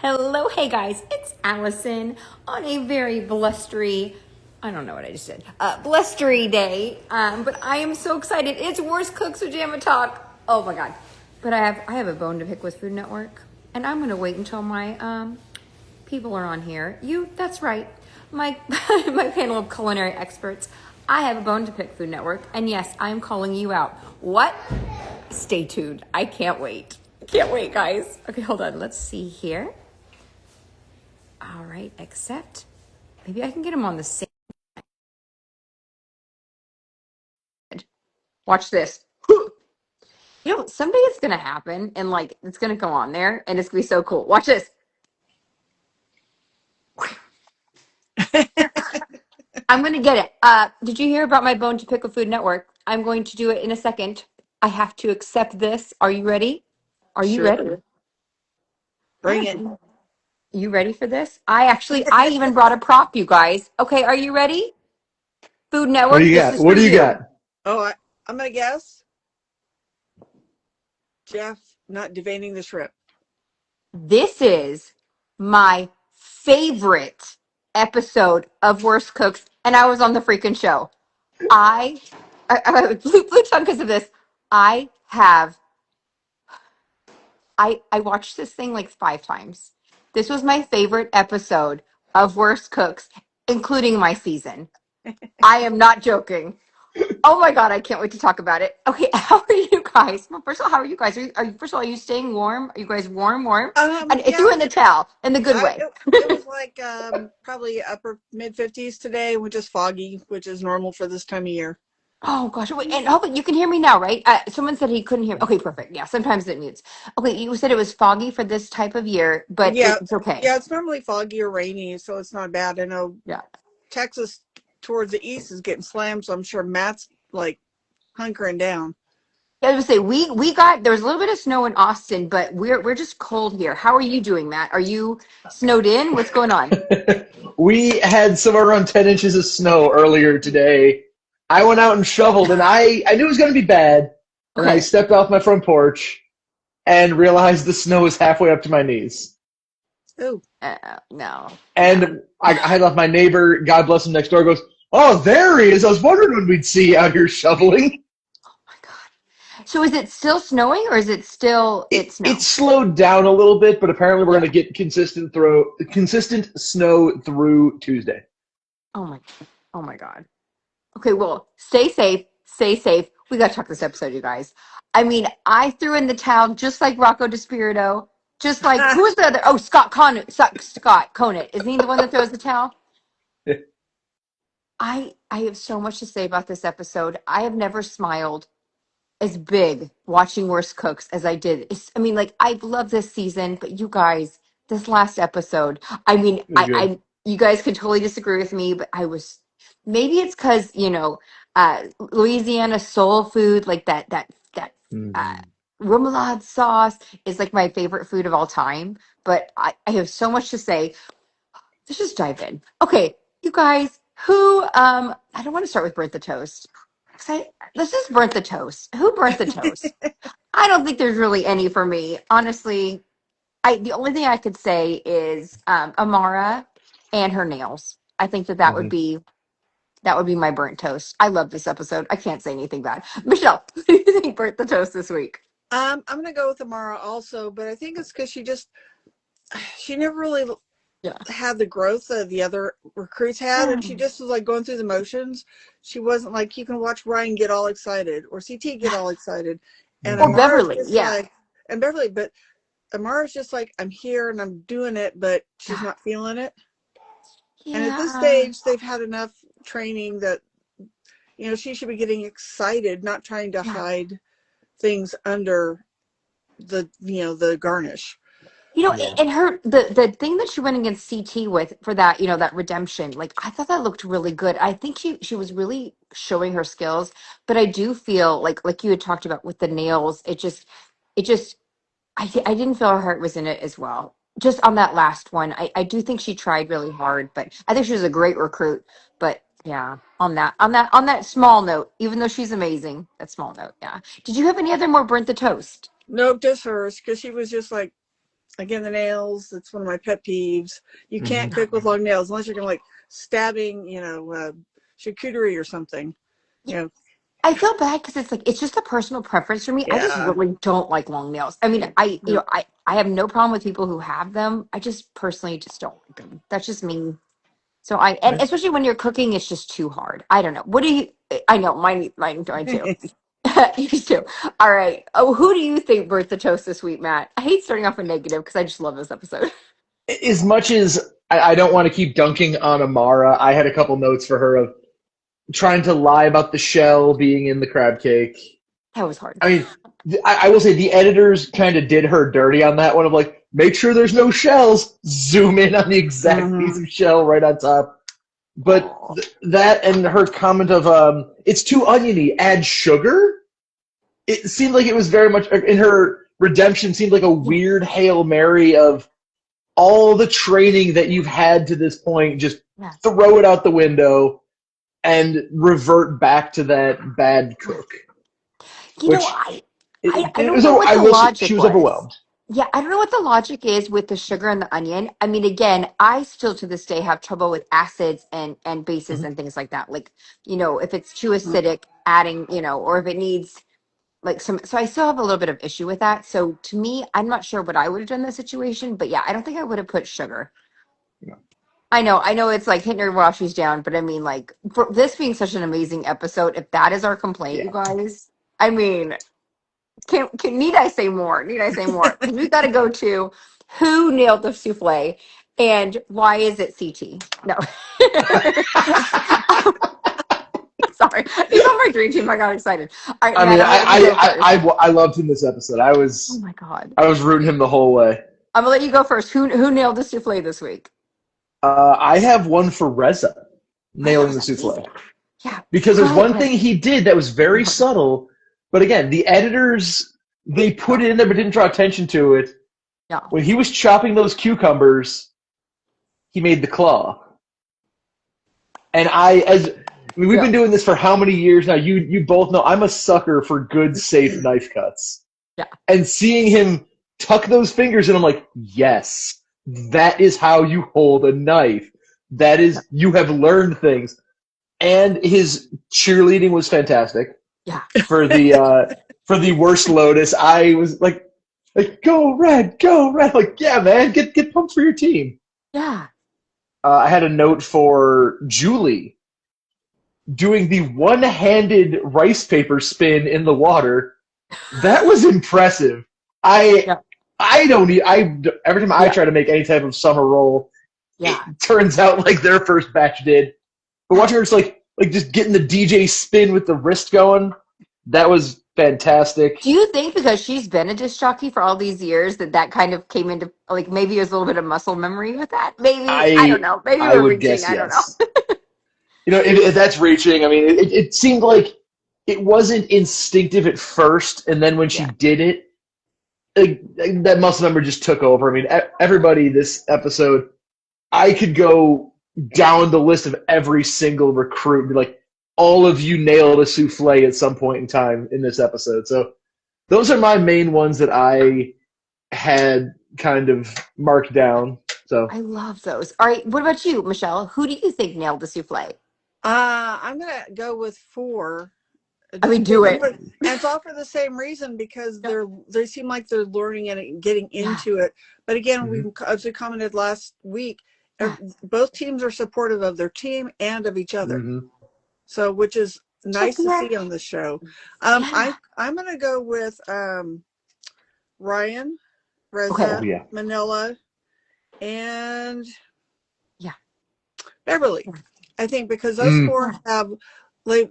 Hello, hey guys, it's Allison on a very blustery, I don't know what I just said, blustery day, but I am so excited. It's Worst Cooks Pajama Talk. Oh my God. But I have a bone to pick with Food Network, and I'm going to wait until my people are on here. That's right, my, my panel of culinary experts. I have a bone to pick, Food Network, and yes, I'm calling you out. What? Stay tuned. I can't wait. Can't wait, guys. Okay, hold on. Let's see here. All right, accept. Maybe I can get them on the same. Watch this. Someday it's going to happen and like it's going to go on there and it's going to be so cool. Watch this. I'm going to get it. Did you hear about my Bone to Pick with Food Network? I'm going to do it in a second. I have to accept this. Are you ready? Are you Sure. ready? Bring it. You ready for this? I even brought a prop, you guys. Okay, are you ready? Food What do Network, you this got? is What for do you you. got? Oh, I'm going to guess Jeff not deveining the shrimp. This is my favorite episode of Worst Cooks, and I was on the freaking show. I blue tongue because of this. I have I watched this thing like 5 times. This was my favorite episode of Worst Cooks, including my season. I am not joking. Oh my God, I can't wait to talk about it. Okay, how are you guys? Well, first of all, how are you guys? First of all, are you staying warm? Are you guys warm? And if Yeah, you're in the towel, in the good way. it was like probably upper mid 50s today, which is foggy, which is normal for this time of year. Oh gosh, wait, and hopefully you can hear me now, right? Someone said he couldn't hear me. Okay, perfect. Yeah, sometimes it mutes. Okay, you said it was foggy for this type of year, but Yeah, it's okay. yeah, it's normally foggy or rainy, so it's not bad. I know Yeah. Texas towards the east is getting slammed, so I'm sure Matt's like hunkering down. I was gonna say we got there was a little bit of snow in Austin, but we're just cold here. How are you doing, Matt? Are you snowed in? What's going on? We had somewhere around 10 inches of snow earlier today. I went out and shoveled, and I knew it was going to be bad. And I Okay. stepped off my front porch and realized the snow was halfway up to my knees. Oh, No. Yeah. And I left my neighbor, God bless him, next door, goes, "Oh, there he is. I was wondering when we'd see you out here shoveling." Oh my God. So is it still snowing or is it still It, it it snow? slowed down a little bit, but apparently we're Yeah. going to get consistent snow through Tuesday. Oh my oh my God. Okay, well, stay safe. Stay safe. We got to talk this episode, you guys. I mean, I threw in the towel just like Rocco DeSpirito, just like who was the other? Oh, Scott Conant. Isn't he the one that throws the towel? I have so much to say about this episode. I have never smiled as big watching Worst Cooks as I did. I mean, like I've loved this season, but you guys, this last episode. I mean, It was good. you guys could totally disagree with me, but I was. Maybe it's because Louisiana soul food, like that uh, Mm. remoulade sauce, is like my favorite food of all time. But I have so much to say. Let's just dive in. Okay, you guys, who I don't want to start with burnt the toast. 'Cause let's just burnt the toast. Who burnt the toast? I don't think there's really any for me. Honestly, the only thing I could say is Amara and her nails. I think Mhm. that would be my burnt toast. I love this episode. I can't say anything bad. Michelle, who do you think burnt the toast this week? I'm gonna go with Amara also, but I think it's because she never really Yeah. had the growth that the other recruits had, and she just was like going through the motions. She wasn't like you can watch Ryan get all excited or CT get all excited, and Or Mhm. Amara's Beverly, just yeah. like and Beverly, but Amara's just like I'm here and I'm doing it, but she's not feeling it. And at this Yeah. stage, they've had enough training that she should be getting excited, not trying to Yeah. hide things under the garnish. Yeah. And her the thing that she went against CT with for that, that redemption, like I thought that looked really good. I think she was really showing her skills, but I do feel like you had talked about with the nails, it just I didn't feel her heart was in it as well. Just on that last one, I do think she tried really hard, but I think she was a great recruit. But yeah, on that small note, even though she's amazing, that small note, yeah. Did you have any other more burnt the toast? Nope, just hers, because she was just like Again, the nails, it's one of my pet peeves. You can't cook with long nails unless you're going to like stabbing, charcuterie or something. I feel bad because it's like it's just a personal preference for me. I just Yeah. really don't like long nails. I mean, I have no problem with people who have them. I just personally just don't like them. That's just me. So and especially when you're cooking, it's just too hard. I don't know. What do you? I know mine too. You too. All right. Oh, who do you think birthed the toast this week, Matt? I hate starting off with negative because I just love this episode. As much as I don't want to keep dunking on Amara, I had a couple notes for her of trying to lie about the shell being in the crab cake. That was hard. I mean, I will say the editors kind of did her dirty on that one of like, make sure there's no shells. Zoom in on the exact piece of shell right on top. But that and her comment of it's too oniony, add sugar. It seemed like it was very much in her redemption. Seemed like a weird Hail Mary of all the training that you've had to this point. Just throw it out the window and revert back to that bad cook. I don't know what the logic she was was. overwhelmed. Yeah, I don't know what the logic is with the sugar and the onion. I mean, again, I still to this day have trouble with acids and bases and things like that. Like, if it's too acidic, adding, or if it needs like some. So I still have a little bit of issue with that. So to me, I'm not sure what I would have done in this situation. But yeah, I don't think I would have put sugar. Yeah. I know it's like hitting her while she's down, but I mean, like for this being such an amazing episode, if that is our complaint, you guys, I mean. Need I say more? Need I say more? We got to go to who nailed the souffle and why is it CT? No. Sorry. He's on my dream team. I got excited. All right, I Matt, mean, I loved him this episode. oh my God. I was rooting him the whole way. I'm going to let you go first. Who nailed the souffle this week? I have one for Reza nailing the souffle. Yeah. Because there's one thing he did that was very subtle. But again, the editors, they put it in there but didn't draw attention to it. Yeah. When he was chopping those cucumbers, he made the claw. And we've been doing this for how many years now? You both know I'm a sucker for good, safe knife cuts. Yeah. And seeing him tuck those fingers in, I'm like, yes, that is how you hold a knife. That is, you have learned things. And his cheerleading was fantastic. Yeah. For the worst Lotus, I was like go red, go red. Like, yeah, man, get pumped for your team. Yeah. I had a note for Julie doing the one-handed rice paper spin in the water. That was impressive. Every time I try to make any type of summer roll, it turns out like their first batch did. But watching her just like just getting the DJ spin with the wrist going, that was fantastic. Do you think because she's been a disc jockey for all these years that kind of came into like maybe there's a little bit of muscle memory with that? Maybe I don't know. Maybe we're reaching. Guess, I don't know. If that's reaching, I mean, it seemed like it wasn't instinctive at first, and then when she did it, that muscle memory just took over. I mean, everybody this episode, I could go down the list of every single recruit and be like, all of you nailed a souffle at some point in time in this episode. So those are my main ones that I had kind of marked down. So I love those. All right, what about you, Michelle? Who do you think nailed the souffle? I'm gonna go with 4. I mean, do it. And it's all for the same reason because they seem like they're learning and getting into it. But again, as we commented last week, both teams are supportive of their team and of each other. So, which is nice to see on the show. I'm going to go with Ryan, Reza, Manila, and Beverly. I think because those 4 have,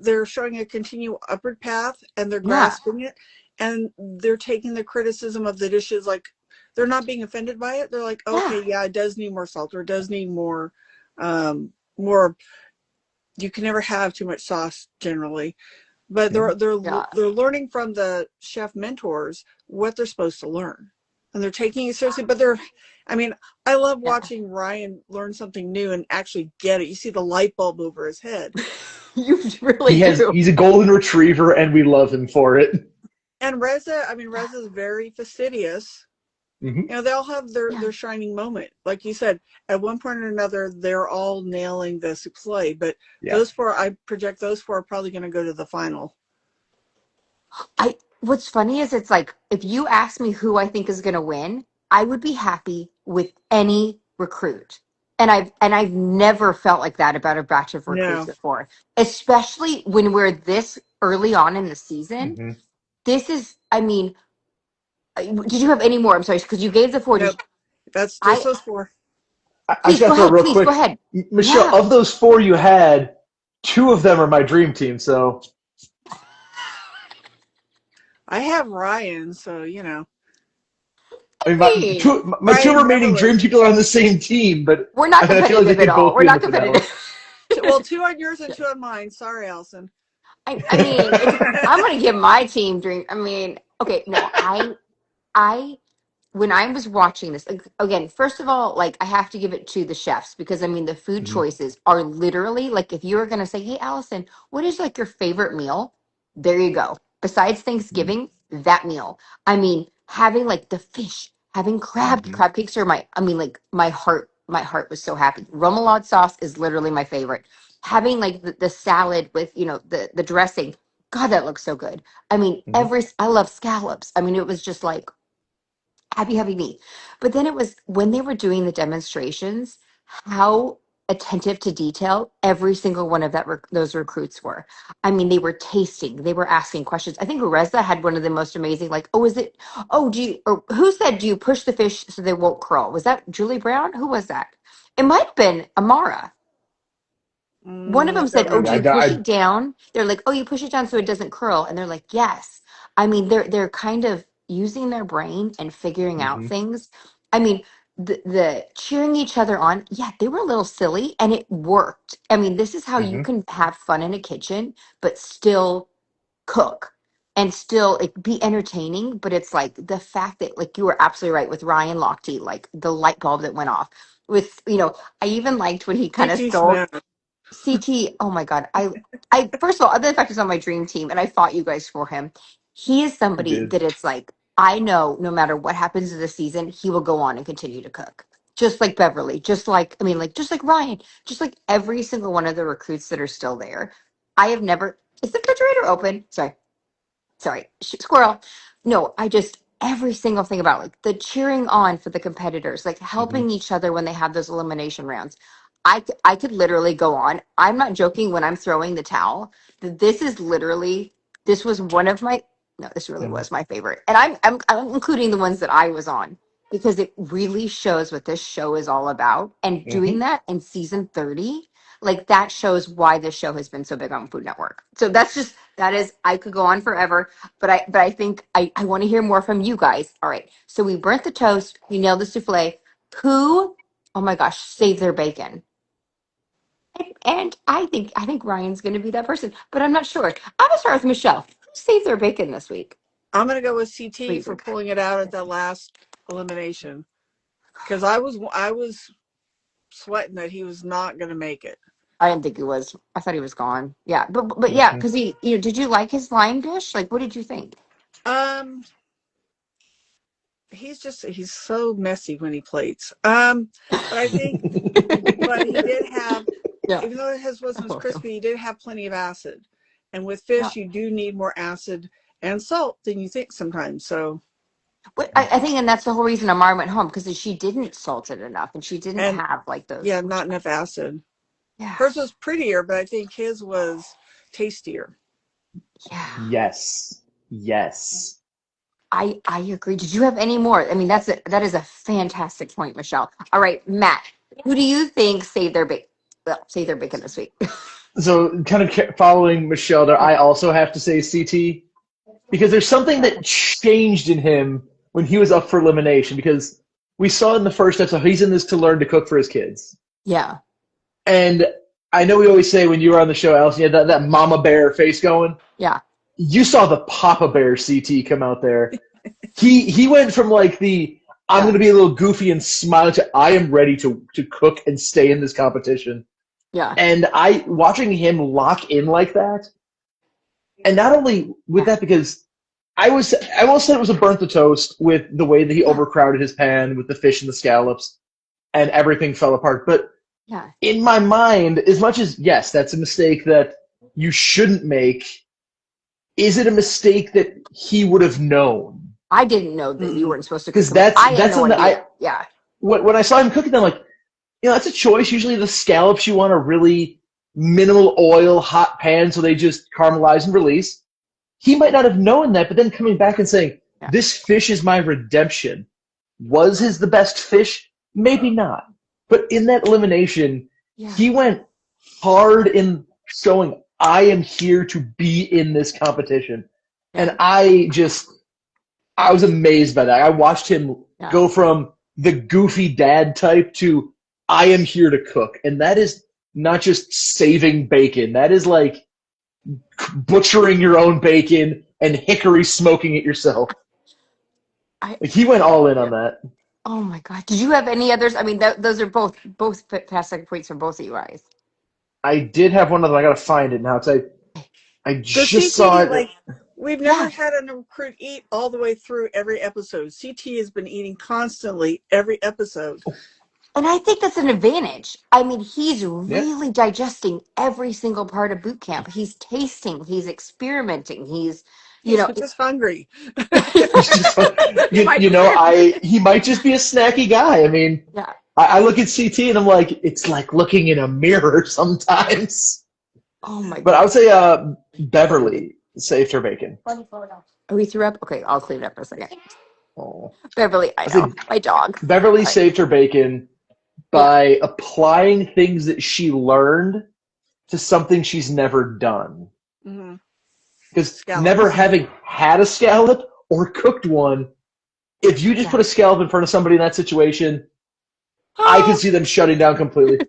they're showing a continual upward path and they're grasping it, and they're taking the criticism of the dishes like they're not being offended by it. They're like, okay, it does need more salt, or it does need more. You can never have too much sauce generally, but they're learning from the chef mentors what they're supposed to learn, and they're taking it seriously. But I love watching Ryan learn something new and actually get it. You see the light bulb over his head. You really do. He's a golden retriever, and we love him for it. And Reza's very fastidious. You know, they all have their shining moment. Like you said, at one point or another, they're all nailing the souffle. But those four, I project those four are probably going to go to the final. What's funny is it's like if you ask me who I think is going to win, I would be happy with any recruit. And I've never felt like that about a batch of recruits No, before, especially when we're this early on in the season. Mm-hmm. This is, I mean, did you have any more? I'm sorry, because you gave the four. nope. That's just I those four. I please just got go to throw ahead. real Please go quick. ahead. Michelle, Yeah. of those four you had, two of them are my dream team. So I have Ryan, so you know. I mean, Hey, my two Ryan remaining dream Beverly. people are on the same team, but we're not I feel like they competitive at could all. both We're be in the not finale. competitive. Well, two on yours and two on mine. Sorry, Allison. I mean, I'm gonna give my team dream. I mean, okay, no, I when I was watching this again, first of all, like I have to give it to the chefs because I mean the food Mm-hmm. choices are literally like if you were gonna say, "Hey, Allison, what is like your favorite meal?" There you go. Besides Thanksgiving, that meal. I mean, having like the fish, having Mm-hmm. crab cakes are my. I mean, like my heart was so happy. Remoulade sauce is literally my favorite. Having like the salad with the dressing. God, that looks so good. I mean, Mm-hmm. I love scallops. I mean, it was just like happy meat. But then it was when they were doing the demonstrations, how attentive to detail every single one of those recruits were. I mean, they were tasting, they were asking questions. I think Reza had one of the most amazing, like, oh, is it, oh, or who said, do you push the fish so they won't curl? Was that Julie Brown? Who was that? It might have been Amara. One of them Don't said, "Oh, do Yeah, remember. you push it down?" They're like, "Oh, you push it down so it doesn't curl." And they're like, "Yes." I mean, they're kind of using their brain and figuring out mm-hmm. things. I mean, the cheering each other on, yeah, they were a little silly and it worked. I mean, this is how you Mm-hmm. can have fun in a kitchen but still cook and still like be entertaining, but it's like the fact that like you were absolutely right with Ryan Lochte, like the light bulb that went off with, I even liked when he kind of CT stole Smith. CT, oh my God. I first of all, other than the fact he's on my dream team and I fought you guys for him, he is You somebody did. that it's like, I know no matter what happens in the season, he will go on and continue to cook. Just like Beverly, just like Ryan, just like every single one of the recruits that are still there. I have never, is the refrigerator open? Sorry, squirrel. No, I just every single thing about like the cheering on for the competitors, like Mm-hmm. helping each other when they have those elimination rounds. I could literally go on. I'm not joking when I'm throwing the towel. This is literally this was one of my no, this really Mm-hmm. was my favorite, and I'm including the ones that I was on because it really shows what this show is all about. And Mm-hmm. doing that in season 30, like that shows why this show has been so big on Food Network. So that is I could go on forever, but I think I want to hear more from you guys. All right. So we burnt the toast, we nailed the souffle. Who, oh my gosh, saved their bacon? And I think Ryan's gonna be that person, but I'm not sure. I'm gonna start with Michelle. Who saved their bacon this week? I'm going to go with CT Please. for pulling it out at that last elimination because I was sweating that he was not going to make it. I didn't think he was. I thought he was gone. Yeah, but yeah, Mm-hmm. because did you like his line dish? Like, what did you think? Um, he's so messy when he plates. But I think, but he did have, Yeah. even though his wasn't as Oh, crispy, he did have plenty of acid. And with yeah. fish, you do need more acid and salt than you think sometimes. So, But I think, and that's the whole reason Amara went home because she didn't salt it enough, and she didn't and have like those. yeah, not enough acid. Yeah, Hers was prettier, but I think his was tastier. yeah. Yes. Yes. I agree. Did you have any more? I mean, that is a fantastic point, Michelle. All right, Matt. Who do you think saved their bacon? Well, saved their bacon this week. So, kind of following Michelle there, I also have to say CT because there's something that changed in him when he was up for elimination. Because we saw in the first episode, he's in this to learn to cook for his kids. Yeah, And I know we always say when you were on the show, Allison, you had that mama bear face going. yeah, You saw the Papa Bear CT come out there. He went from like I'm yeah, going to be a little goofy and smile to I am ready to cook and stay in this competition. yeah, And watching him lock in like that, and not only with yeah, that, because I almost said it was a burnt the toast with the way that he Yeah. overcrowded his pan with the fish and the scallops, and everything fell apart. But Yeah. in my mind, as much as yes, that's a mistake that you shouldn't make, is it a mistake that he would have known? I didn't know that you Mm-mm. weren't supposed to cook Because them. I had that's no something idea. Yeah. when I saw him cooking them, like, that's a choice. Usually the scallops you want a really minimal oil, hot pan, so they just caramelize and release. He might not have known that, but then coming back and saying, Yeah. "This fish is my redemption." Was his the best fish? Maybe not. But in that elimination, Yeah. he went hard in showing I am here to be in this competition. Yeah. And I was amazed by that. I watched him Yeah. go from the goofy dad type to I am here to cook. And that is not just saving bacon. That is like butchering your own bacon and hickory smoking it yourself. Like he went all in on that. Oh my God. Did you have any others? I mean, those are both fantastic points from both of you guys. I did have one of them. I gotta find it now because I So just saw CT, it. like, we've never Yeah. had a recruit eat all the way through every episode. CT has been eating constantly every episode. And I think that's an advantage. I mean, he's Yeah. really digesting every single part of boot camp. He's tasting, he's experimenting, he's just hungry. He's just he might just be a snacky guy. I mean, Yeah. I look at CT and I'm like, it's like looking in a mirror sometimes. Oh my But God. I would say Beverly saved her bacon. Oh, we threw up? Okay, I'll clean it up for a second. Oh. Beverly, I know. My dog. Beverly saved her bacon by applying things that she learned to something she's never done. Mhm. Because Scallops. never having had a scallop or cooked one, if you just put a scallop in front of somebody in that situation, I could see them shutting down completely.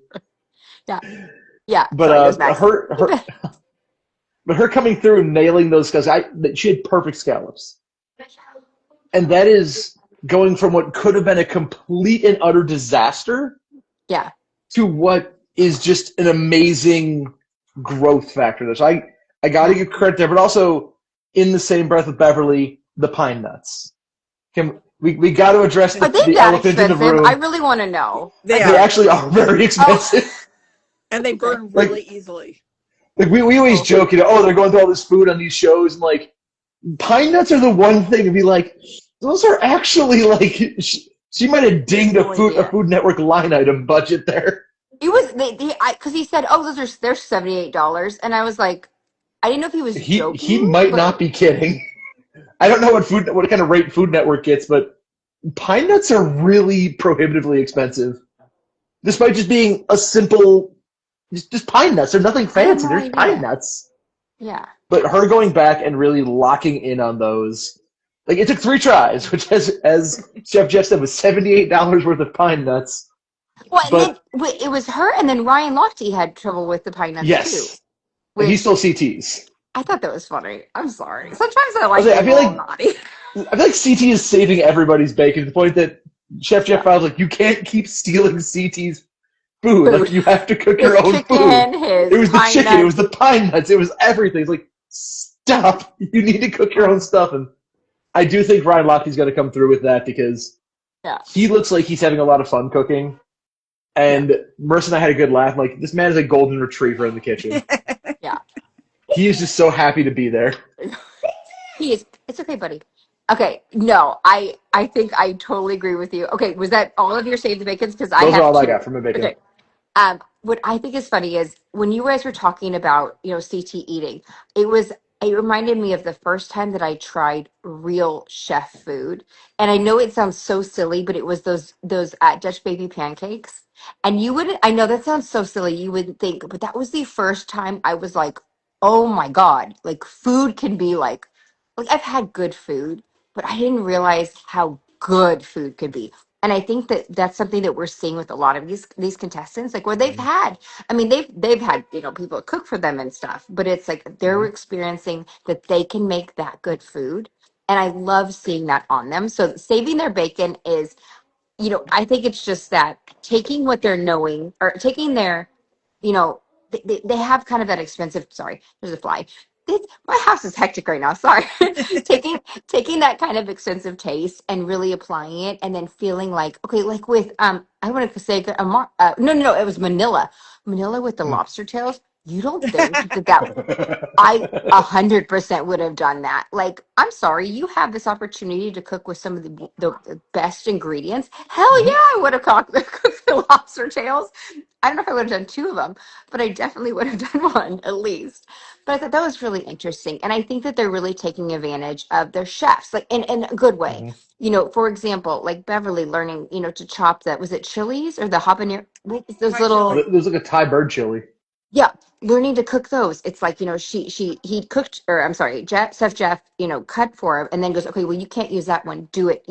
Yeah. But Sorry, her coming through and nailing those scallops, she had perfect scallops, and that is going from what could have been a complete and utter disaster, Yeah. to what is just an amazing growth factor. So I got to give credit there, but also in the same breath with Beverly, the pine nuts. We got to address Are they the that elephant in the expensive? room. I really want to know. They They are. actually are very expensive. And they burn really easily. Like we always joke, they're going through all this food on these shows, and like pine nuts are the one thing to be like, those are actually like she might have dinged a Food Network line item budget there. It was because he said, "Oh, they're $78," and I was like, I didn't know if he was joking. He might not be kidding. I don't know what kind of rate Food Network gets, but pine nuts are really prohibitively expensive. Despite just being a simple, just pine nuts. They're nothing fancy. They're pine nuts. Yeah. But her going back and really locking in on those, like it took 3 tries, which as Chef Jeff said was $78 worth of pine nuts. Well, and then it was her, and then Ryan Lochte had trouble with the pine nuts too. But he still CTs. I thought that was funny. I'm sorry. Sometimes I like I feel like naughty. I feel like CT is saving everybody's bacon to the point that Chef Jeff Files like, you can't keep stealing CT's food. Like you have to cook your own food. It was the chicken. It was the pine nuts. It was everything. It's like, stop. You need to cook your own stuff. And I do think Ryan Lochte's going to come through with that because he looks like he's having a lot of fun cooking. And Merce and I had a good laugh. I'm like, this man is a golden retriever in the kitchen. Yeah. He is just so happy to be there. He is. It's okay, buddy. Okay, no, I think I totally agree with you. Okay, was that all of your saved the bacons? Because Those are all I got from the bacon. Okay. What I think is funny is when you guys were talking about CT eating, it reminded me of the first time that I tried real chef food, and I know it sounds so silly, but it was those Dutch baby pancakes. And you wouldn't. I know that sounds so silly. You wouldn't think, but that was the first time I was like, oh my God, like food can be like I've had good food, but I didn't realize how good food could be. And I think that that's something that we're seeing with a lot of these contestants, like where they've had, I mean, they've had people cook for them and stuff, but it's like they're experiencing that they can make that good food, and I love seeing that on them. So saving their bacon is, I think it's just that taking what they're knowing or taking their, they have kind of that expensive. Sorry, there's a fly. my house is hectic right now. Sorry. taking that kind of extensive taste and really applying it, and then feeling like, okay, like with I want to say no, it was Manila with the lobster tails. You don't think that I 100% would have done that. Like, I'm sorry, you have this opportunity to cook with some of the best ingredients. Hell yeah, I would have cooked the lobster tails. I don't know if I would have done two of them, but I definitely would have done one at least. But I thought that was really interesting. And I think that they're really taking advantage of their chefs, like in a good way. Mhm. You know, for example, like Beverly learning, to chop was it chilies or the habanero? Those Thai little, chili. There's like a Thai bird chili. yeah, learning to cook those. It's like, he cooked, or I'm sorry, Chef Jeff, cut for him and then goes, okay, well, you can't use that one. Do it,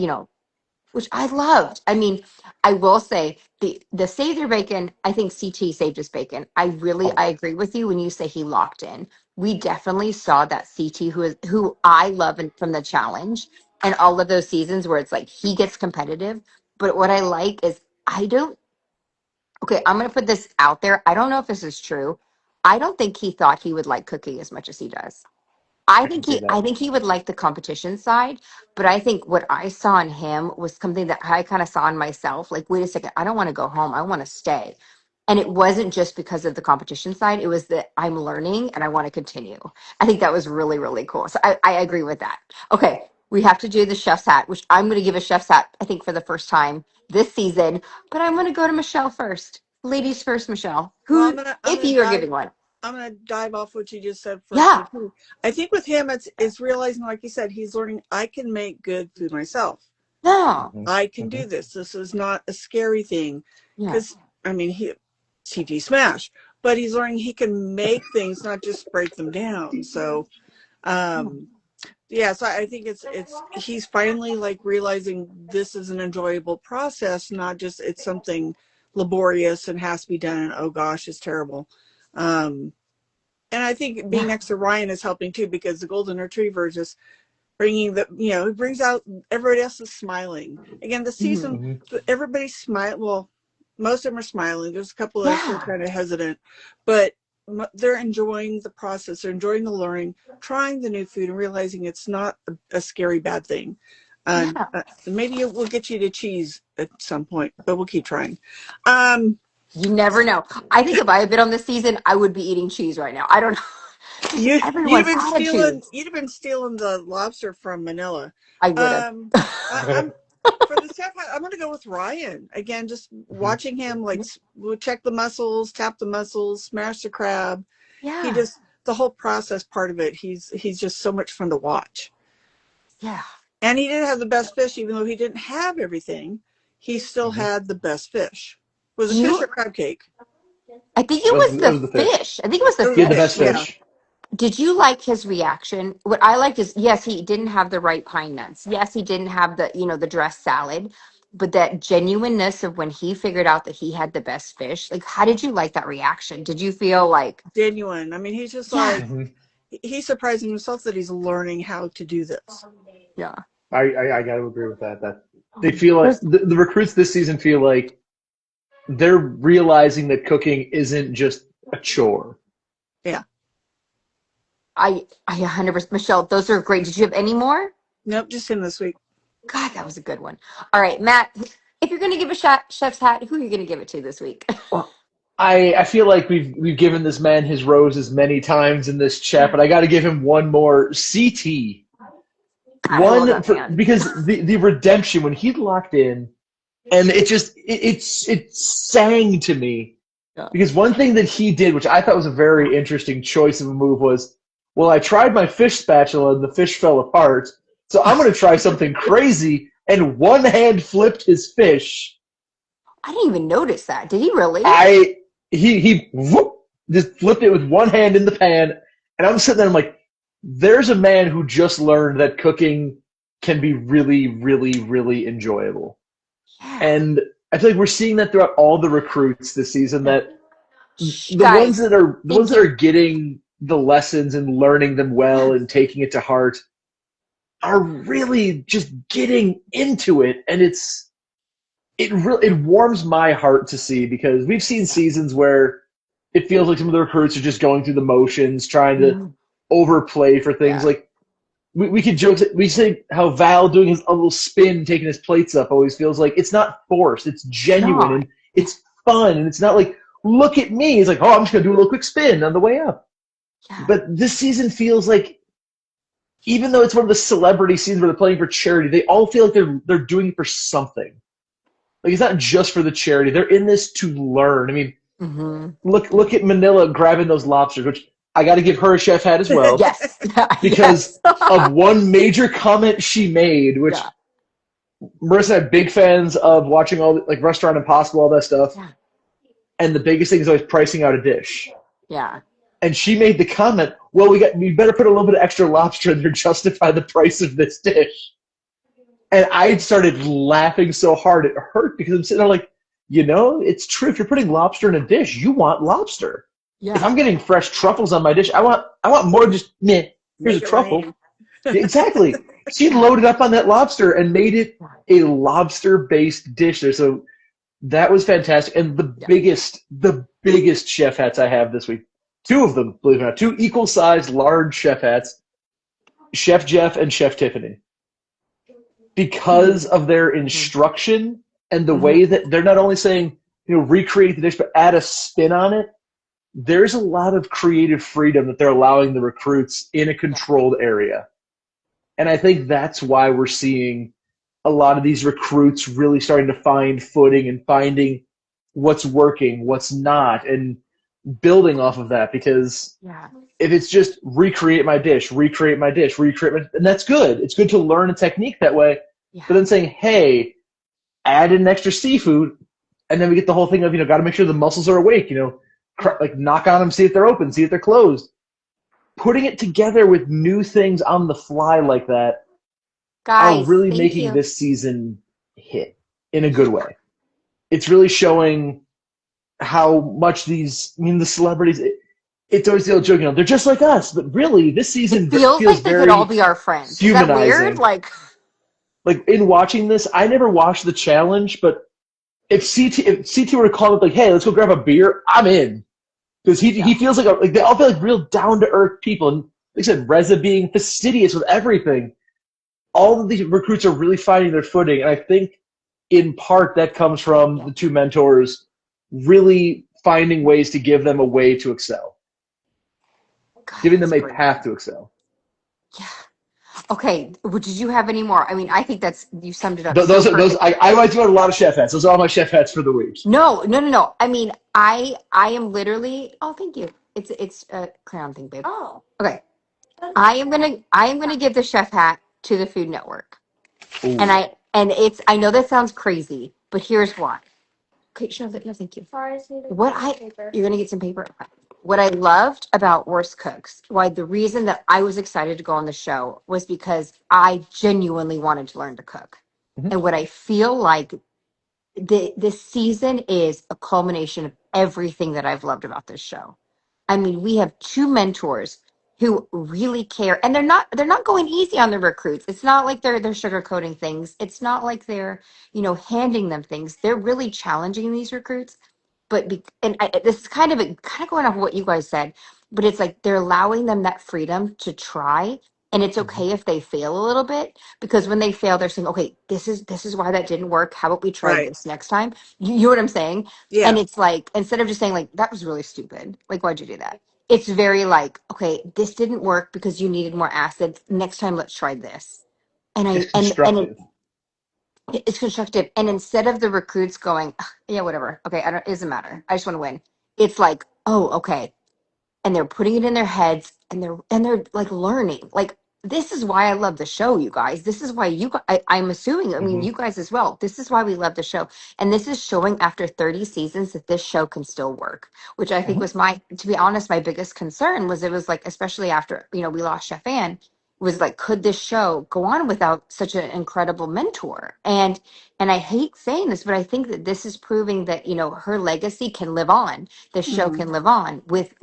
which I loved. I mean, I will say the save your bacon, I think CT saved his bacon. I agree with you when you say he locked in. We definitely saw that CT who I love from the challenge and all of those seasons where it's like he gets competitive. But what I like is I don't okay, I'm going to put this out there. I don't know if this is true. I don't think he thought he would like cooking as much as he does. I can see I that. think he would like the competition side, but I think what I saw in him was something that I kind of saw in myself. Like, wait a second, I don't want to go home. I want to stay. And it wasn't just because of the competition side. It was that I'm learning and I want to continue. I think that was really, really cool. So I agree with that. Okay, we have to do the chef's hat, which I'm going to give a chef's hat, I think, for the first time this season. But I'm going to go to Michelle first. Ladies first, Michelle. Well, Who, if you are giving one? I'm gonna dive off what you just said for Yeah. CT. I think with him, it's realizing, like you said, he's learning. I can make good food myself. No. Mhm. I can Mhm. do this. This is not a scary thing. Yeah. Because I mean, he CT smash, but he's learning he can make things, not just break them down. So, um, yeah. So I think it's he's finally like realizing this is an enjoyable process, not just it's something laborious and has to be done. And oh gosh, it's terrible. Um, and I think being Yeah. next to Ryan is helping too, because the golden retriever is just bringing it brings out everybody else is smiling. Again, the Mhm. season, Mhm. everybody's smile. Well, most of them are smiling. There's a couple that are still Yeah. kind of hesitant, but they're enjoying the process. They're enjoying the learning, trying the new food, and realizing it's not a scary bad thing. And Yeah. maybe it will get you to cheese at some point, but we'll keep trying. Um, You never know. I think if I had been on this season, I would be eating cheese right now. I don't know. Just You everyone's attitudes. you'd have been stealing the lobster from Manila. I would have. Um, I'm for the chef. I'm going to go with Ryan again. Just Mhm. watching him, like, we'll check the mussels, tap the mussels, smash the crab. He Yeah. just the whole process part of it. He's just so much fun to watch. Yeah. And he did have the best fish, even though he didn't have everything. He still Mhm. had the best fish. Was Do it fish you or crab cake? I think it was It the was the fish. fish. I think it was It the was He a had the fish. best fish. Yeah. fish. Did you like his reaction? What I liked is, yes, he didn't have the right pine nuts. Yes, he didn't have the dressed salad, but that genuineness of when he figured out that he had the best fish. Like, how did you like that reaction? Did you feel like, Genuine. I mean, he's just yeah, like, Mhm. he's surprising himself that he's learning how to do this. yeah. I got to agree with that. That they feel like the recruits this season feel like they're realizing that cooking isn't just a chore. Yeah. I 100%. Michelle, those are great. Did you have any more? Nope, just him this week. God, that was a good one. All right, Matt, if you're going to give a chef's hat, who are you going to give it to this week? Well, I feel like we've given this man his roses many times in this chat, but I got to give him one more. CT. I love One that for man. because the redemption when he locked in, and it sang to me Yeah. because one thing that he did, which I thought was a very interesting choice of a move, was, well, I tried my fish spatula and the fish fell apart, so I'm going to try something crazy, and one hand flipped his fish. I didn't even notice that. Did he really? He whoop, just flipped it with one hand in the pan, and I'm sitting there, I'm like, there's a man who just learned that cooking can be really, really, really enjoyable. Yeah. And I feel like we're seeing that throughout all the recruits this season, that Guys, the ones thank that you. are getting the lessons and learning them well and taking it to heart are really just getting into it, and it warms my heart to see, because we've seen seasons where it feels like some of the recruits are just going through the motions, trying to Mhm. overplay for things. Yeah. Like we could joke, we say how Val doing his a little spin, taking his plates up, always feels like it's not forced, it's genuine No. and it's fun, and it's not like look at me. It's like, oh, I'm just gonna do a little quick spin on the way up. Yeah. But this season feels like, even though it's one of the celebrity scenes where they're playing for charity, they all feel like they're doing it for something. Like it's not just for the charity. They're in this to learn. I mean, Mm-hmm. look at Manila grabbing those lobsters, which I got to give her a chef hat as well. Yes. Because Yes. of one major comment she made, which Yeah. Marissa and I are big fans of watching all like Restaurant Impossible, all that stuff. Yeah. And the biggest thing is always pricing out a dish. Yeah. And she made the comment, well, we better put a little bit of extra lobster in there to justify the price of this dish. And I started laughing so hard it hurt, because I'm sitting there like, it's true. If you're putting lobster in a dish, you want lobster. Yeah. If I'm getting fresh truffles on my dish, I want more than just meh. Here's a truffle. Exactly. She loaded up on that lobster and made it a lobster-based dish there. So that was fantastic. And the biggest chef hats I have this week, two of them, believe it or not, two equal-sized large chef hats, Chef Jeff and Chef Tiffany. Because of their instruction and the way that they're not only saying, recreate the dish, but add a spin on it, there's a lot of creative freedom that they're allowing the recruits in a controlled area. And I think that's why we're seeing a lot of these recruits really starting to find footing and finding what's working, what's not, and building off of that. Because if it's just recreate my dish, and that's good. It's good to learn a technique that way. Yeah. But then saying, hey, add in extra seafood, and then we get the whole thing of, got to make sure the muscles are awake, like knock on them, see if they're open, see if they're closed. Putting it together with new things on the fly like that are really making this season hit in a good way. It's really showing how much the celebrities, it's always the old joke, they're just like us, but really this season it feels like they could all be our friends. Humanizing. Is that weird? Like in watching this, I never watched the challenge, but if CT were to call up like, hey, let's go grab a beer, I'm in. Because he feels like they all feel like real down-to-earth people. And like I said, Reza being fastidious with everything. All of these recruits are really finding their footing. And I think in part that comes from the two mentors really finding ways to give them a way to excel. Giving them a path to excel. Yeah. Okay. Well, did you have any more? I mean, I think you summed it up. Those I went through a lot of chef hats. Those are all my chef hats for the week. No. I mean, I am literally. Oh, thank you. It's a crayon thing, babe. Oh. Okay. I am gonna give the chef hat to the Food Network. Ooh. I know that sounds crazy, but here's why. Okay, sure. No, thank you. Sorry, you're gonna get some paper. Okay. What I loved about Worst Cooks, the reason that I was excited to go on the show was because I genuinely wanted to learn to cook. Mm-hmm. And what I feel like this season is a culmination of everything that I've loved about this show. I mean, we have two mentors who really care, and they're not going easy on the recruits. It's not like they're sugarcoating things. It's not like they're handing them things. They're really challenging these recruits. But this is kind of going off of what you guys said, but it's like they're allowing them that freedom to try, and it's okay if they fail a little bit, because when they fail, they're saying, okay, this is why that didn't work. How about we try this next time? You know what I'm saying? Yeah. And it's like, instead of just saying like, that was really stupid, like, why'd you do that? It's very like, okay, this didn't work because you needed more acid. Next time, let's try this. It's constructive. And instead of the recruits going, yeah, whatever. Okay, it doesn't matter. I just want to win. It's like, oh, okay. And they're putting it in their heads, and they're like learning. Like, this is why I love the show, you guys. This is why I'm assuming, I mean, you guys as well. This is why we love the show. And this is showing after 30 seasons that this show can still work, which I think was to be honest, my biggest concern was, it was like, especially after, we lost Chef Ann, was like, could this show go on without such an incredible mentor? And I hate saying this, but I think that this is proving that, her legacy can live on. This show can live on with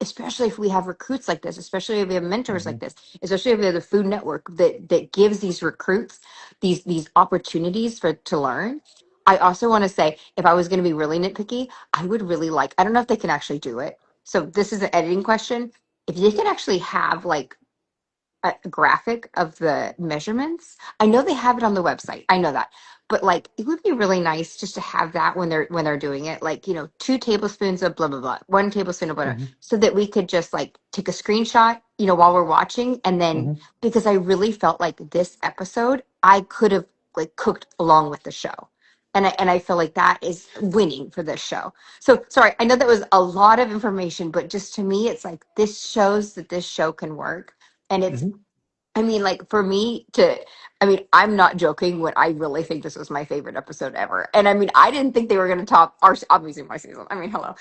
especially if we have recruits like this, especially if we have mentors like this, especially if we have the Food Network that gives these recruits these opportunities to learn. I also want to say, if I was going to be really nitpicky, I would really I don't know if they can actually do it. So this is an editing question. if they could actually have like a graphic of the measurements. I know they have it on the website. I know that. But like it would be really nice just to have that when they're doing it. Like, 2 tablespoons of blah blah blah, 1 tablespoon of butter, Hmm. so that we could just like take a screenshot, while we're watching. And then Hmm. because I really felt like this episode, I could have like cooked along with the show. And I feel like that is winning for this show. So sorry, I know that was a lot of information, but just to me, it's like this shows that this show can work. And it's, Hmm. I mean, like for me I'm not joking when I really think this was my favorite episode ever. And I mean, I didn't think they were going to top obviously my season. I mean, hello.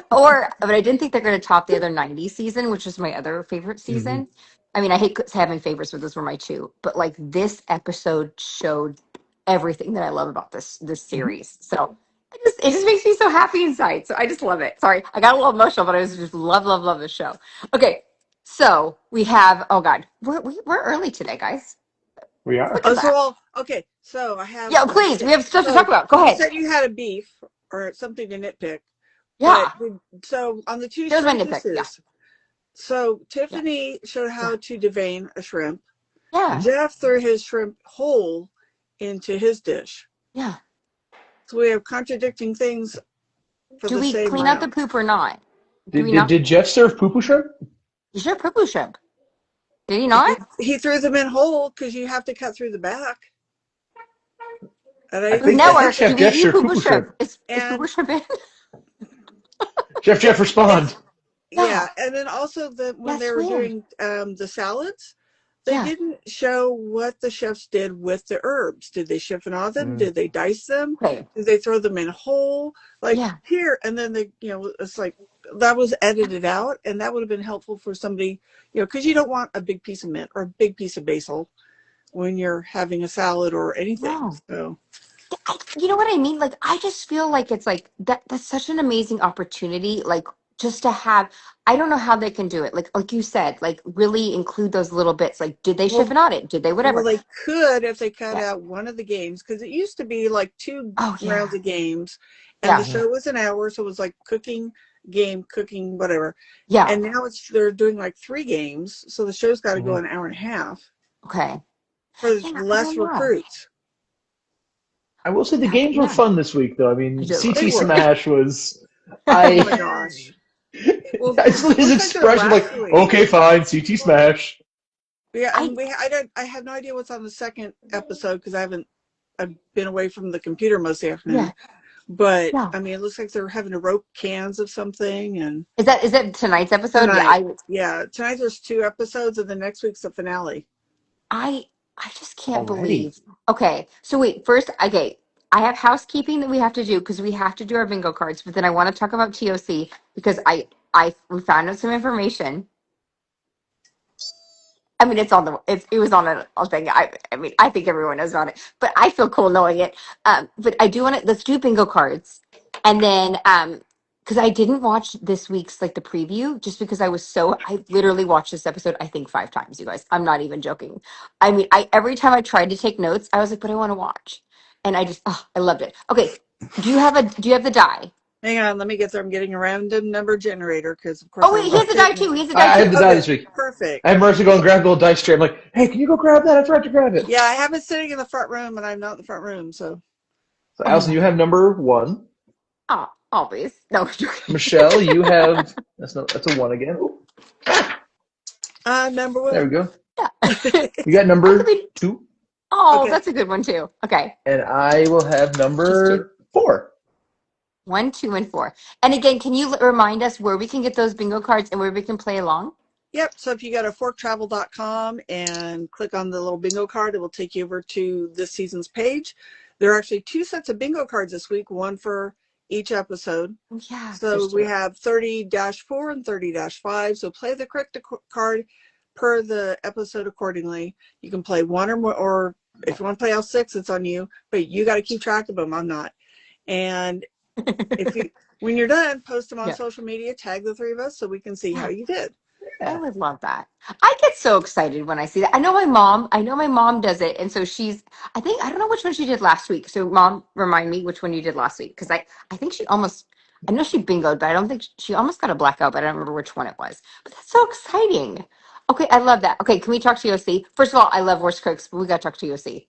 But I didn't think they're going to top the other 90s season, which was my other favorite Hmm. season. I mean, I hate having favorites, but those were my two. But like this episode showed everything that I love about this Hmm. series. So it just makes me so happy inside. So I just love it. Sorry, I got a little emotional, but I was just love this show. Okay, so we have. Oh God, we're early today, guys. We are. Look at that. Okay. So I have. Yeah, please. We have stuff to talk So about. Go you ahead. said you had a beef or something to nitpick, but Yeah, so on the two here's my shrimp nitpick. Yeah, dishes. So yeah, Tiffany showed yeah, how to devein a shrimp. yeah, Mhm. Jeff threw his shrimp whole into his dish. yeah. So we have contradicting things for Do the we same clean out the round. poop or not? Do Did, we did not? did Jeff serve poo poo shrimp? You should poo poo shrimp. Did he He, not? he threw them in whole because you have to cut through the back. And I I didn't We've think think I that. think never. Chef Do we Jeff eat served poo poo poo poo shrimp? shrimp. Is poo poo And shrimp in? Jeff respond. it's Yeah. yeah. And then also when they That's were weird. doing the salads, they Yeah. didn't show what the chefs did with the herbs. Did they chiffonade them? Mm. Did they dice them? Okay. Did they throw them in whole? Like Yeah. here, and then it's like that was edited out, and that would have been helpful for somebody, because you don't want a big piece of mint or a big piece of basil when you're having a salad or anything. No. So You know what I mean? Like, I just feel like it's like that's such an amazing opportunity. Like, just to have, I don't know how they can do it. Like you said, like really include those little bits. Like, did they well, shift on it? Did they well, whatever? they could if they cut Yeah. out one of the games because it used to be like two Oh rounds yeah. of games, and the Yeah. Mhm. show was an hour, so it was like cooking, game, cooking, whatever. Yeah. And now they're doing like 3 games, so the show's got to go Mhm. an hour and a half Okay. for Yeah. I less don't know. recruits. I will say the Yeah. games were Yeah. fun this week, though. I I mean, do. They CT were. Smash was. Oh my I. gosh. Well, I just his looks like they're expression, like, lastly. okay, fine, CT Smash. Yeah, I and I have no idea what's on the second episode because I've been away from the computer most of the yeah. afternoon. But Yeah. I mean, it looks like they're having to rope cans of something. And Is that tonight's episode? Yeah. tonight, yeah, tonight there's 2 episodes, and the next week's the finale. I I just can't Already. believe. Okay, so wait, first, okay, I have housekeeping that we have to do because we have to do our bingo cards, but then I want to talk about TOC because we found out some information. I mean, it was on a thing. I mean, I think everyone knows about it, but I feel cool knowing it. But I do want to let's do bingo cards, and then because I didn't watch this week's like the preview just because I literally watched this episode I think 5 times. You guys, I'm not even joking. I mean, I every time I tried to take notes, I was like, but I want to watch, and I loved it. Okay, do you have the die? Hang on, let me get there. I'm getting a random number generator because, of course, Oh I wait, he love has the die too. taking. He has the die I have too. the die Okay, this week. I perfect. have Mercy go and grab the little dice tray. I'm like, hey, can you go grab that? I forgot to grab it. Yeah, I have it sitting in the front room, and I'm not in the front room. So So, Oh Allison, my you have number 1. Oh, always. No, I'm joking. Michelle, you have that's a 1 again. Ooh, number there we one. go. Yeah. You got I could number be. 2, Oh, Okay. that's a good one too. Okay, and I will have just two. number 4. 1, 2, and 4. And again, can you remind us where we can get those bingo cards and where we can play along? Yep. So if you go to ForkTravel.com and click on the little bingo card, it will take you over to this season's page. There are actually 2 sets of bingo cards this week, one for each episode. Oh, yeah, So there's we 2. have 30-4 and 30-5. So play the correct card per the episode accordingly. You can play one or more, or if you want to play all 6, it's on you. But you got to keep track of them. I'm not. And when you're done, post them on Yeah, social media. Tag the 3 of us so we can see how yeah. you did. I Yeah. would love that. I get so excited when I see that. I know my mom does it. And so I don't know which one she did last week. So mom, remind me which one you did last week. Because I think I know she bingoed, but I don't think she almost got a blackout, but I don't remember which one it was. But that's so exciting. Okay, I love that. Okay, can we talk to OC? First of all, I love Worst Cooks, but we got to talk to OC.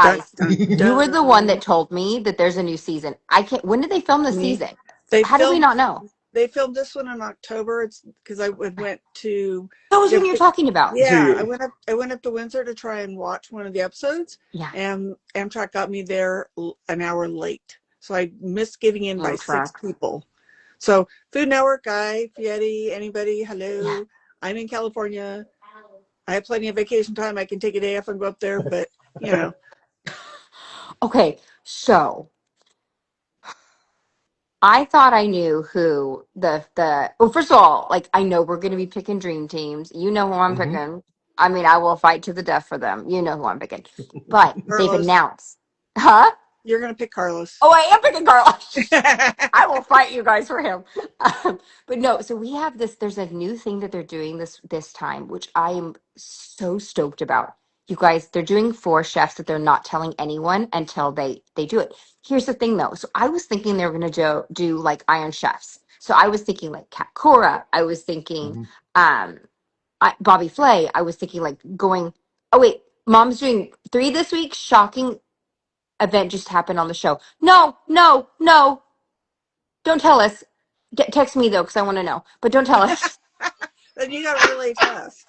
Dun, Guys, dun, you were the one dun. that told me that there's a new season. I can't. When did they film the Me. season? They How did we filmed. not know? They filmed this one in October. It's because went to. That was when you're talking about. So Yeah, you, I went up to Windsor to try and watch one of the episodes, Yeah. and Amtrak got me there an hour late, so I missed getting in by 6 Amtrak. people. So Food Network, Guy Fieri, anybody, Yeah. hello. I'm in California. I have plenty of vacation time. I can take a day off and go up there, but you know, Okay, so I thought I knew who the. Well, first of all, like I know we're going to be picking dream teams. You know who I'm Mhm. picking. I mean, I will fight to the death for them. You know who I'm picking. But they've Carlos, announced, huh? you're gonna pick Carlos. Oh, I am picking Carlos. I will fight you guys for him. But no, so we have this. There's a new thing that they're doing this time, which I am so stoked about. You guys, they're doing 4 chefs that they're not telling anyone until they do it. Here's the thing, though. So I was thinking they were going to do like Iron Chefs. So I was thinking like Kat Cora. I was thinking Mhm. um Bobby Flay. I was thinking like going. Oh wait, Mom's doing 3 this week. Shocking event just happened on the show. No, no, no. Don't tell us. Text me though, because I want to know. But don't tell us. Then you got to relay to us.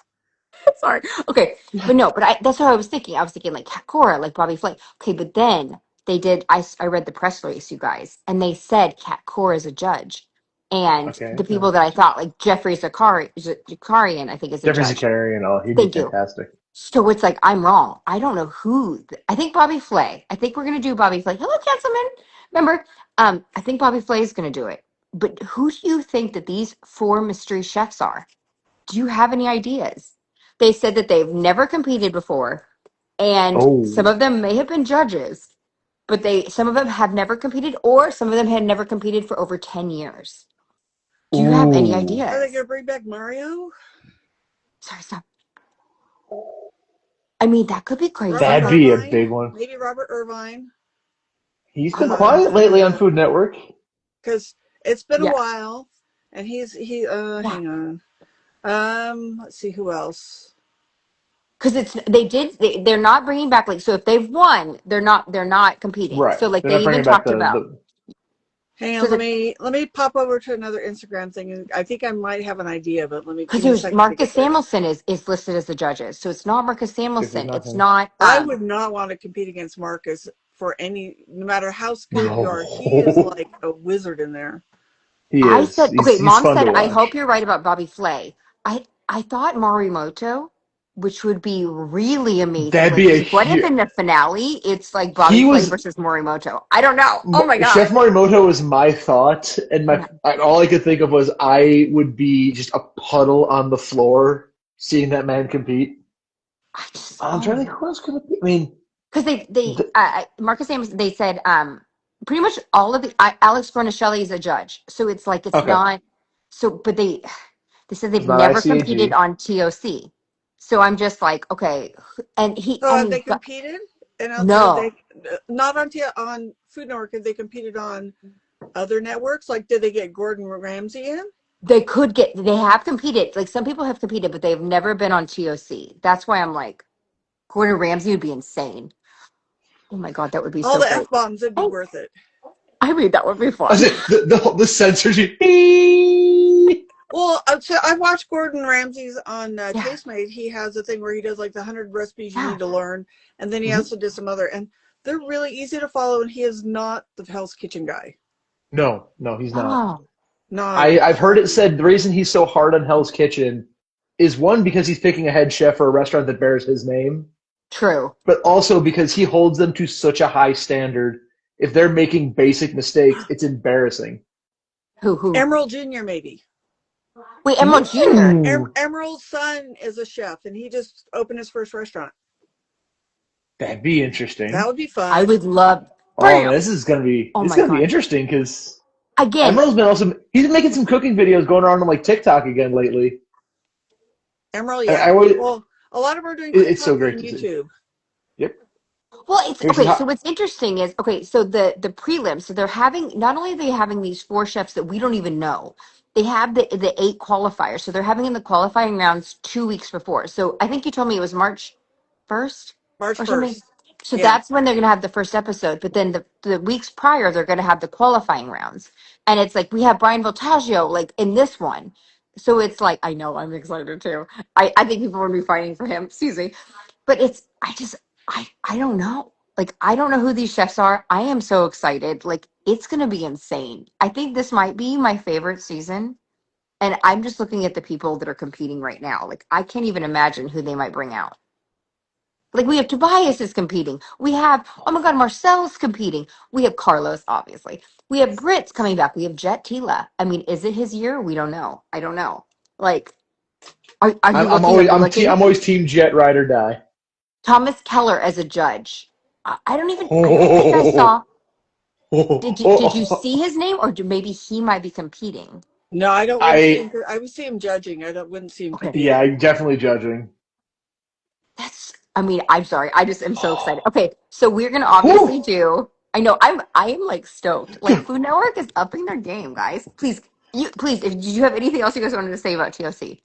Sorry. Okay, but no. But that's what I was thinking. I was thinking like Kat Cora, like Bobby Flay. Okay, but then they did. I read the press release, you guys, and they said Kat Cora is a judge, and Okay. the people that I thought like Jeffrey Zakarian, I think is a Jeffrey judge. Zakarian and all, he'd be Thank you. fantastic. So it's like I'm wrong. I don't know who. I think Bobby Flay. I think we're gonna do Bobby Flay. Hello, gentlemen. Remember, I think Bobby Flay is gonna do it. But who do you think that these 4 mystery chefs are? Do you have any ideas? They said that they've never competed before, and some Oh, of them may have been judges, but some of them have never competed, or some of them had never competed for over 10 years. Do you have any ooh, Are they ideas? gonna bring back Mario? Sorry, stop. I mean, that could be Robert that'd crazy. be a Irvine? big one. Maybe Robert Irvine. He's been quiet lately on Uh, Food Network. because it's been a Yeah, while, and he. yeah. Hang on. Let's see who else. Because they're not bringing back like so if they've won they're not competing Right. so like They're they not even bringing back talked about the Hang so on. Let that me pop over to another Instagram thing, and I think I might have an idea, but let me because give me a there's second to Marcus get there. Samuelson is listed as the judges so it's not Marcus guess there's Samuelson not it's him. not I would not want to compete against Marcus for any, no matter how skilled you are. He is No. like a wizard in there. He I is. said okay He's Mom fun to said I watch. hope you're right about Bobby Flay. I thought Morimoto, which would be really amazing That'd like be a because what if huge. in the finale it's like Bobby He Flay was versus Morimoto? I don't know. Oh my Chef god. Morimoto was my thought, and Yeah. all I could think of was I would be just a puddle on the floor seeing that man compete. I just I'm oh trying to my think who else could it be. I mean, because they th- Marcus Amos they said pretty much all of the Alex Cornicelli is a judge so it's like it's okay, not so but they said they've it's not never competed ICAG. on TOC so I'm just like okay and he So I have they mean competed? And have no they not on Food Network? Have they competed on other networks? Like, did they get Gordon Ramsay in? they have competed like some people have competed but they've never been on TOC that's why I'm like Gordon Ramsay would be insane oh my god that would be All so the great f bombs would be worth it. I mean that would be I was fun it, the censorship. Well, so I watched Gordon Ramsay's on yeah Tastemade. He has a thing where he does like the 100 recipes you yeah need to learn, and then he Mhm. also did some other, and they're really easy to follow. And he is not the Hell's Kitchen guy. No, no, he's not. oh Not at all. I've heard it said the reason he's so hard on Hell's Kitchen is one because he's picking a head chef for a restaurant that bears his name, true but also because he holds them to such a high standard. If they're making basic mistakes, it's embarrassing. who Emerald Jr. maybe. wait Emerald Jr. Ooh, Emerald's son is a chef, and he just opened his first restaurant. that'd be That interesting. would be I fun. would love Oh man, bam this is gonna be oh this is my gonna be god interesting because again Emerald's been also he's been making some cooking videos going around on like TikTok again lately. Emerald, I yeah. always Well, a lot of them are doing it's so TikTok great and to see. YouTube. Yep. Well, it's Here's okay. how. So what's interesting is okay. So the prelims. So they're having not only are they having these four chefs that we don't even know. They have the eight qualifiers. So they're having in the qualifying rounds 2 weeks before. So I think you told me it was March 1st March or something. 1st. So Yeah. that's when they're gonna have the first episode. But then the weeks prior, they're gonna have the qualifying rounds. And it's like we have Brian Voltaggio like in this one. So it's like I know I'm excited too. I think people will be fighting for him. Excuse me. But it's I don't know. Like I don't know who these chefs are. I am so excited. Like it's gonna be insane. I think this might be my favorite season. And I'm just looking at the people that are competing right now. Like I can't even imagine who they might bring out. Like we have Tobias is competing. We have oh my god, Marcel's competing. We have Carlos, obviously. We have Brits coming back. We have Jet Tila. I mean, is it his year? We don't know. I don't know. Like, are you I'm looking? Are always you looking? I'm always team Jet Ride or Die. Thomas Keller as a judge. I don't think I saw. Did you see his name, or maybe he might be competing? No, I don't wouldn't see I him. I would see him judging. I don't wouldn't see him Okay, yeah, competing. I'm definitely judging. that's. I mean, I'm sorry. I just am so excited. Okay, so we're gonna Whew. obviously do. I know. I am like stoked. Like Food Network is upping their game, guys. Please. If did you have anything else you guys wanted to say about TOC?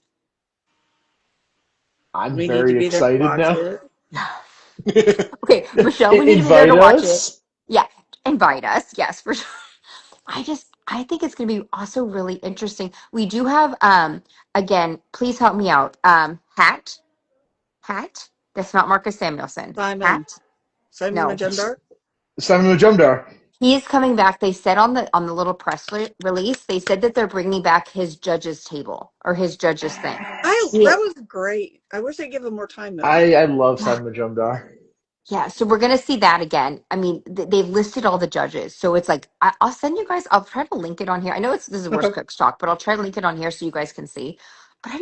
I'm We need to very be there to excited watch now. it. Okay, Michelle, we need to be there to Invite watch it. us. Yeah, invite us. Yes, for sure. I think it's going to be also really interesting. We do have again, please help me out. Hat. That's not Marcus Samuelson. Simon. Hat. Simon No. Majumdar. Simon Majumdar. He is coming back. They said on the little release, they said that they're bringing back his judges table or his judges thing. Yeah. That was great. I wish they'd give him more time though. I love Yeah. Simon Majumdar. Yeah, so we're gonna see that again. I mean, they've listed all the judges, so it's like I'll send you guys. I'll try to link it on here. I know this is worst Okay. cooks talk, but I'll try to link it on here so you guys can see. But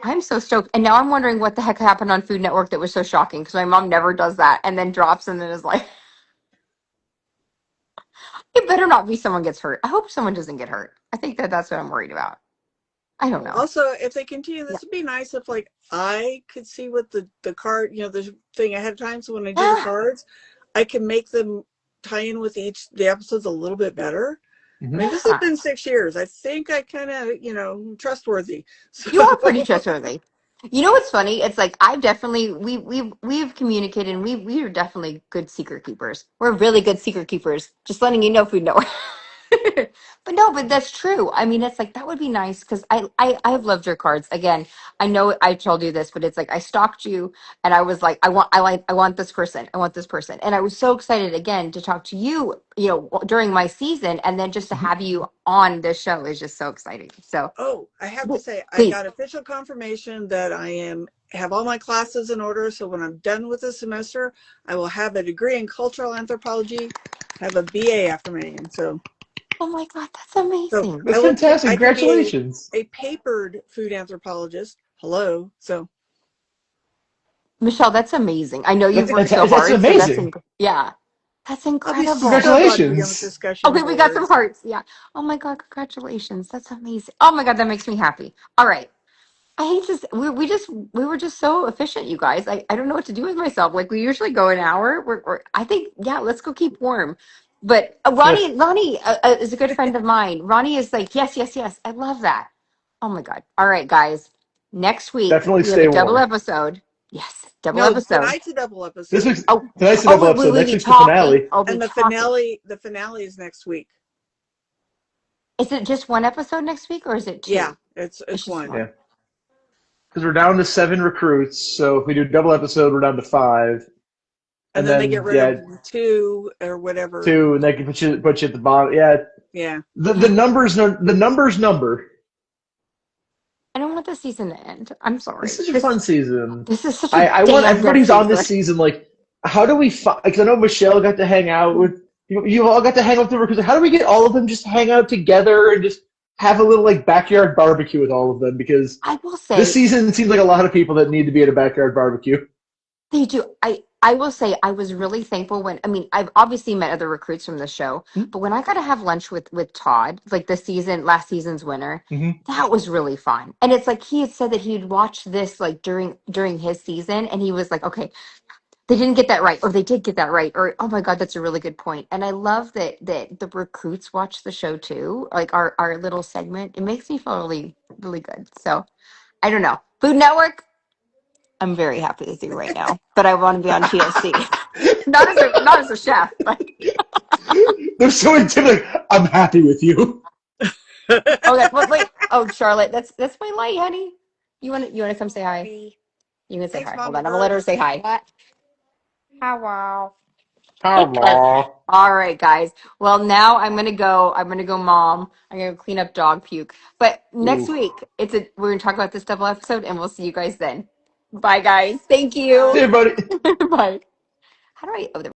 I'm so stoked, and now I'm wondering what the heck happened on Food Network that was so shocking because my mom never does that, and then drops and then is like, it better not be someone gets hurt. I hope someone doesn't get hurt. I think that's what I'm worried about. I don't know. Also, if they continue, Yeah. this would be nice if like I could see what the card, the thing ahead of time. So when I do the Ah, cards, I can make them tie in with the episodes a little bit better. I Mhm. mean, this has yeah. been 6 years. I think I kind of, trustworthy. So You are pretty trustworthy. You know what's funny? It's like I've definitely we've communicated and we are definitely good secret keepers. We're really good secret keepers. Just letting you know if we know. But no, but that's true. I mean, it's like that would be nice because I've loved your cards. Again, I know I told you this, but it's like I stalked you and I was like, I want this person. I want this person. And I was so excited again to talk to you, during my season and then just to Mhm. have you on this show is just so exciting. So oh, I have to say, I please. got official confirmation that have all my classes in order. So when I'm done with the semester, I will have a degree in cultural anthropology, have a BA after my name. Oh my God, that's So amazing. I That's will fantastic. I can be Congratulations. a papered food anthropologist. Hello. So Michelle, that's amazing. I know you've worked so That's hard, so amazing. yeah, that's I'll be incredible. so glad to be on the Congratulations. discussion Okay, we got some boards. hearts. Yeah. Oh my God, congratulations. That's amazing. Oh my God, that makes me happy. All right. I hate to. We were just so efficient, you guys. I don't know what to do with myself. Like we usually go an hour. I think yeah. Let's go keep warm. But Ronnie is a good friend of mine. Ronnie is like yes, yes, yes. I love that. Oh my God. All right, guys. Next week Definitely we have a stay double warm. episode. Yes, double No, episode. tonight's a double This episode. week's Oh, tonight's the oh, double episode. we Next be week's the talking. finale. I'll be And talking. the finale is next week. Is it just one episode next week, or is it Yeah, two? It's it's just one. Yeah, one. because we're down to 7 recruits. So if we do double episode, we're down to 5, And and then they get then rid yeah, of two or whatever. 2, and they can put you at the bottom. Yeah, Yeah. the numbers the numbers number. I don't want the season to end. I'm It's sorry. such a This fun season. this is such a I want damn everybody good who's on this season. season. Like, how do we? Because I know Michelle got to hang out with you. All got to hang out with the recruits. How do we get all of them just hang out together and just have a little like backyard barbecue with all of them? Because I will this say season seems like a lot of people that need to be at a backyard barbecue. they do. I will say I was really thankful when I mean I've obviously met other recruits from the show, but when I got to have lunch with Todd, like last season's winner, Mm-hmm. that was really fun. And it's like he had said that he'd watched this like during his season, and he was like, okay, They didn't get that right, or they did get that right, or oh my God, that's a really good point. And I love that the recruits watch the show too, like our little segment. It makes me feel really, really good. So I don't know. Food Network, I'm very happy with you right now, but I want to be on TLC. Not as a chef, but They're so intimidating. I'm happy with you. okay. Wait. Oh, Charlotte, that's my light, honey. You wanna come say hi? You can say Thanks, hi. Hold Mama on, I'm gonna let Bird. her say hi. What? Hello. Okay. Hello. All right, guys. Well, now I'm gonna go. I'm gonna go, mom. I'm gonna clean up dog puke. But next Ooh. week, we're gonna talk about this double episode, and we'll see you guys then. Bye, guys. Thank See you. you, buddy. Bye. How do I? Oh, there.